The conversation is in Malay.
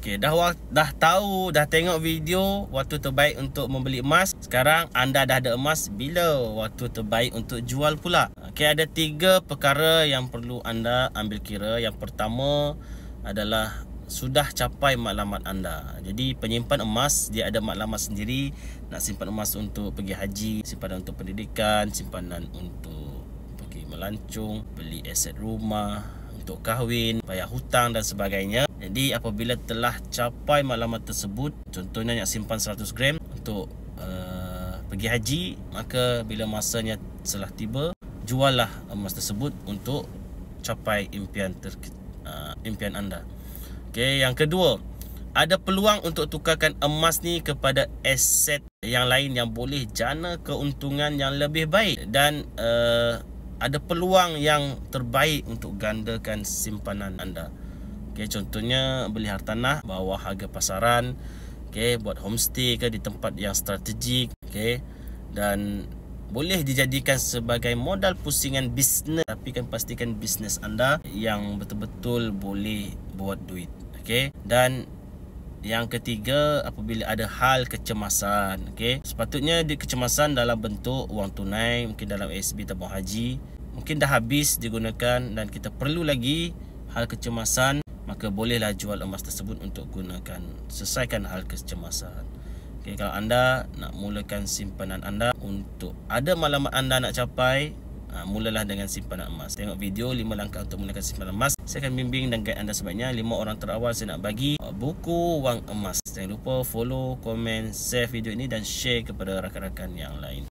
Okey, dah tahu, dah tengok video waktu terbaik untuk membeli emas. Sekarang anda dah ada emas, bila waktu terbaik untuk jual pula? Okey, ada 3 perkara yang perlu anda ambil kira. Yang pertama adalah sudah capai matlamat anda. Jadi penyimpan emas dia ada matlamat sendiri. Nak simpan emas untuk pergi haji, simpanan untuk pendidikan, simpanan untuk pergi melancong, beli aset rumah, untuk kahwin, bayar hutang dan sebagainya. Jadi apabila telah capai matlamat tersebut, contohnya nak simpan 100 gram untuk pergi haji, maka bila masanya telah tiba, juallah emas tersebut untuk capai impian anda. Okey, yang kedua, ada peluang untuk tukarkan emas ni kepada aset yang lain yang boleh jana keuntungan yang lebih baik, dan ada peluang yang terbaik untuk gandakan simpanan anda. Okey, contohnya beli hartanah bawah harga pasaran, okey, buat homestay ke di tempat yang strategik, okey, dan boleh dijadikan sebagai modal pusingan bisnes, tapi kan pastikan bisnes anda yang betul-betul boleh buat duit. Okey, dan yang ketiga, apabila ada hal kecemasan, okey, sepatutnya kecemasan dalam bentuk wang tunai, mungkin dalam SB tabung haji, mungkin dah habis digunakan dan kita perlu lagi hal kecemasan, maka bolehlah jual emas tersebut untuk gunakan, selesaikan hal kecemasan. Okey, kalau anda nak mulakan simpanan anda untuk ada matlamat anda nak capai, mulalah dengan simpanan emas. Tengok video 5 langkah untuk mulakan simpanan emas. Saya akan bimbing dan guide anda sebaiknya. 5 orang terawal saya nak bagi buku wang emas. Jangan lupa follow, komen, share video ini dan share kepada rakan-rakan yang lain.